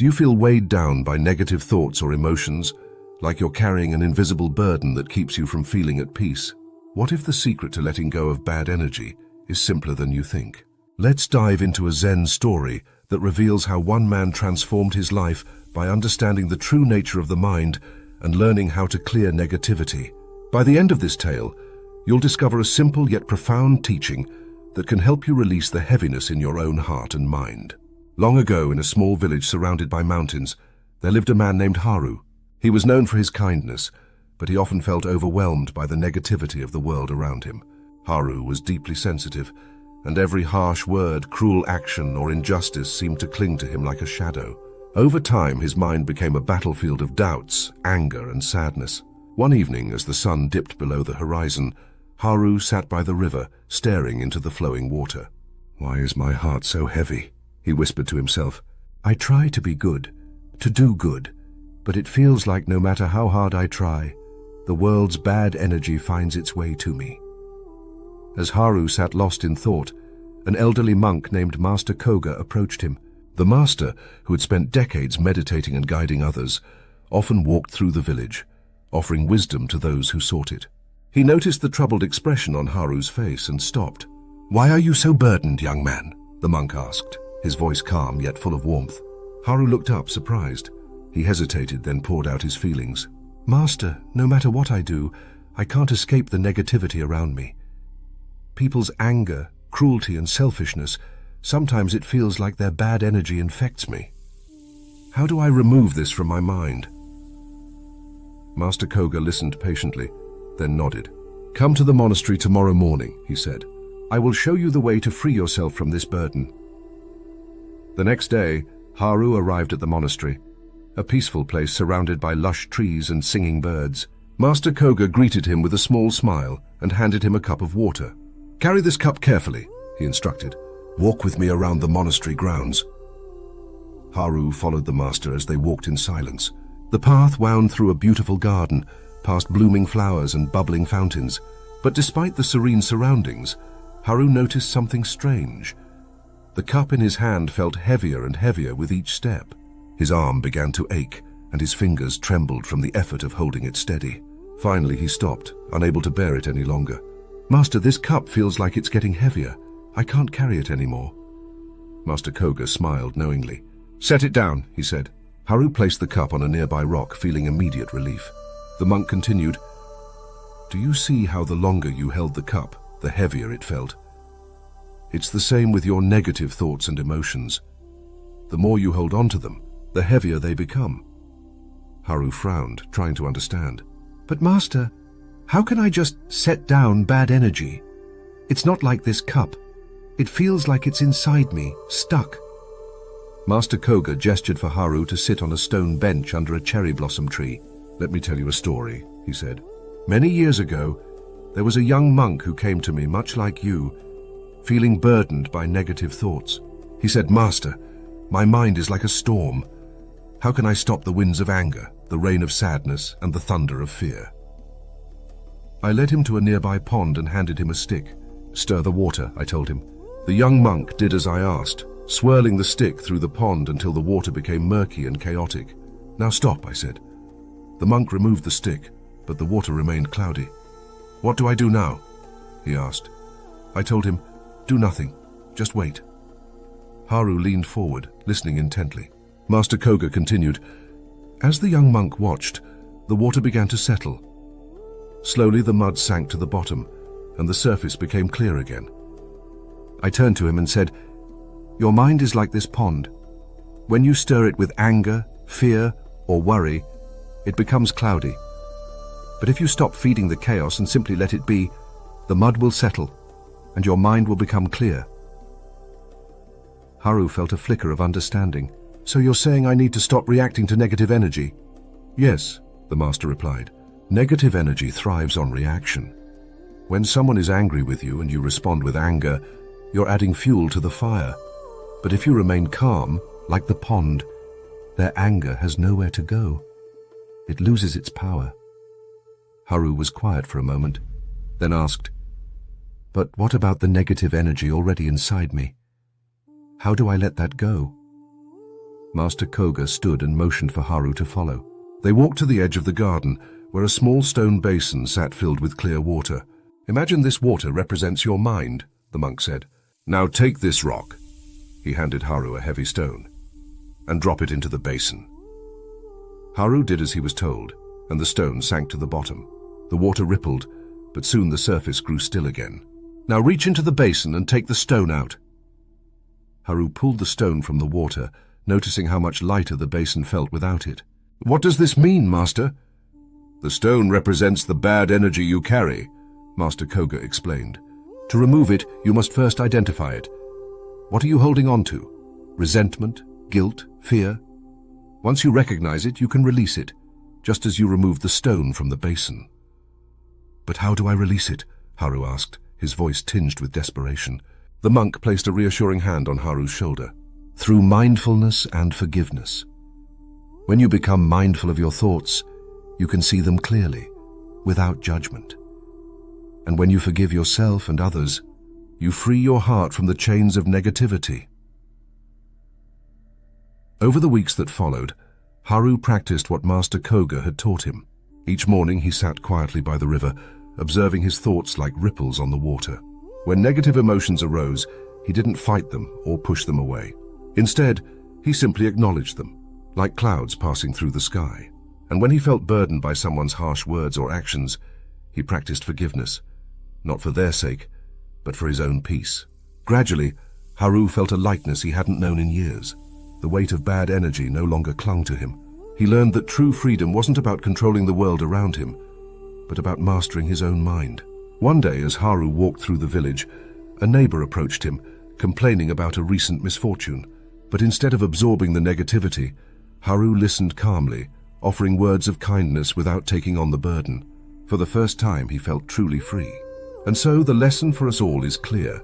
Do you feel weighed down by negative thoughts or emotions, like you're carrying an invisible burden that keeps you from feeling at peace? What if the secret to letting go of bad energy is simpler than you think? Let's dive into a Zen story that reveals how one man transformed his life by understanding the true nature of the mind and learning how to clear negativity. By the end of this tale, you'll discover a simple yet profound teaching that can help you release the heaviness in your own heart and mind. Long ago, in a small village surrounded by mountains, there lived a man named Haru. He was known for his kindness, but he often felt overwhelmed by the negativity of the world around him. Haru was deeply sensitive, and every harsh word, cruel action, or injustice seemed to cling to him like a shadow. Over time, his mind became a battlefield of doubts, anger, and sadness. One evening, as the sun dipped below the horizon, Haru sat by the river, staring into the flowing water. "Why is my heart so heavy?" he whispered to himself. "I try to be good, to do good, but it feels like no matter how hard I try, the world's bad energy finds its way to me." As Haru sat lost in thought, an elderly monk named Master Koga approached him. The master, who had spent decades meditating and guiding others, often walked through the village, offering wisdom to those who sought it. He noticed the troubled expression on Haru's face and stopped. "Why are you so burdened, young man?" the monk asked, his voice calm yet full of warmth. Haru looked up, surprised. He hesitated, then poured out his feelings. "Master, no matter what I do, I can't escape the negativity around me. People's anger, cruelty, and selfishness, sometimes it feels like their bad energy infects me. How do I remove this from my mind?" Master Koga listened patiently, then nodded. "Come to the monastery tomorrow morning," he said. "I will show you the way to free yourself from this burden." The next day, Haru arrived at the monastery, a peaceful place surrounded by lush trees and singing birds. Master Koga greeted him with a small smile and handed him a cup of water. "Carry this cup carefully," he instructed. "Walk with me around the monastery grounds." Haru followed the master as they walked in silence. The path wound through a beautiful garden, past blooming flowers and bubbling fountains. But despite the serene surroundings, Haru noticed something strange. The cup in his hand felt heavier and heavier with each step. His arm began to ache, and his fingers trembled from the effort of holding it steady. Finally, he stopped, unable to bear it any longer. "Master, this cup feels like it's getting heavier. I can't carry it anymore." Master Koga smiled knowingly. "Set it down," he said. Haru placed the cup on a nearby rock, feeling immediate relief. The monk continued, "Do you see how the longer you held the cup, the heavier it felt? It's the same with your negative thoughts and emotions. The more you hold on to them, the heavier they become." Haru frowned, trying to understand. "But Master, how can I just set down bad energy? It's not like this cup. It feels like it's inside me, stuck." Master Koga gestured for Haru to sit on a stone bench under a cherry blossom tree. "Let me tell you a story," he said. "Many years ago, there was a young monk who came to me much like you, feeling burdened by negative thoughts. He said, 'Master, my mind is like a storm. How can I stop the winds of anger, the rain of sadness, and the thunder of fear?' I led him to a nearby pond and handed him a stick. 'Stir the water,' I told him. The young monk did as I asked, swirling the stick through the pond until the water became murky and chaotic. 'Now stop,' I said. The monk removed the stick, but the water remained cloudy. 'What do I do now?' he asked. I told him, 'Do nothing, just wait.' Haru leaned forward, listening intently. Master Koga continued, 'As the young monk watched, the water began to settle. Slowly the mud sank to the bottom, and the surface became clear again. I turned to him and said, 'Your mind is like this pond. When you stir it with anger, fear, or worry, it becomes cloudy. But if you stop feeding the chaos and simply let it be, the mud will settle, and your mind will become clear.' Haru felt a flicker of understanding. 'So you're saying I need to stop reacting to negative energy?' 'Yes,' the master replied. 'Negative energy thrives on reaction. When someone is angry with you and you respond with anger, you're adding fuel to the fire. But if you remain calm, like the pond, their anger has nowhere to go. It loses its power.' Haru was quiet for a moment, then asked, 'But what about the negative energy already inside me? How do I let that go?' Master Koga stood and motioned for Haru to follow. They walked to the edge of the garden, where a small stone basin sat filled with clear water. "Imagine this water represents your mind," the monk said. "Now take this rock," he handed Haru a heavy stone, "and drop it into the basin." Haru did as he was told, and the stone sank to the bottom. The water rippled, but soon the surface grew still again. "Now reach into the basin and take the stone out." Haru pulled the stone from the water, noticing how much lighter the basin felt without it. "What does this mean, Master?" "The stone represents the bad energy you carry," Master Koga explained. "To remove it, you must first identify it. What are you holding on to? Resentment, guilt, fear? Once you recognize it, you can release it, just as you removed the stone from the basin." "But how do I release it?" Haru asked, his voice tinged with desperation. The monk placed a reassuring hand on Haru's shoulder. "Through mindfulness and forgiveness. When you become mindful of your thoughts, you can see them clearly, without judgment. And when you forgive yourself and others, you free your heart from the chains of negativity." Over the weeks that followed, Haru practiced what Master Koga had taught him. Each morning he sat quietly by the river, observing his thoughts like ripples on the water. When negative emotions arose, he didn't fight them or push them away. Instead, he simply acknowledged them, like clouds passing through the sky. And when he felt burdened by someone's harsh words or actions, he practiced forgiveness, not for their sake, but for his own peace. Gradually, Haru felt a lightness he hadn't known in years. The weight of bad energy no longer clung to him. He learned that true freedom wasn't about controlling the world around him, but about mastering his own mind. One day, as Haru walked through the village, a neighbor approached him, complaining about a recent misfortune. But instead of absorbing the negativity, Haru listened calmly, offering words of kindness without taking on the burden. For the first time, he felt truly free. And so the lesson for us all is clear.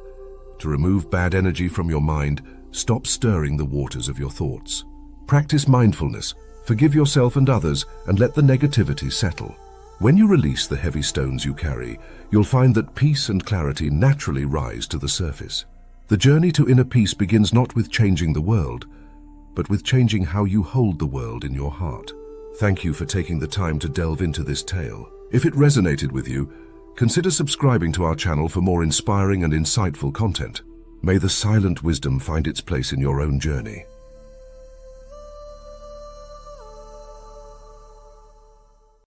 To remove bad energy from your mind, stop stirring the waters of your thoughts. Practice mindfulness, forgive yourself and others, and let the negativity settle. When you release the heavy stones you carry, you'll find that peace and clarity naturally rise to the surface. The journey to inner peace begins not with changing the world, but with changing how you hold the world in your heart. Thank you for taking the time to delve into this tale. If it resonated with you, consider subscribing to our channel for more inspiring and insightful content. May the silent wisdom find its place in your own journey.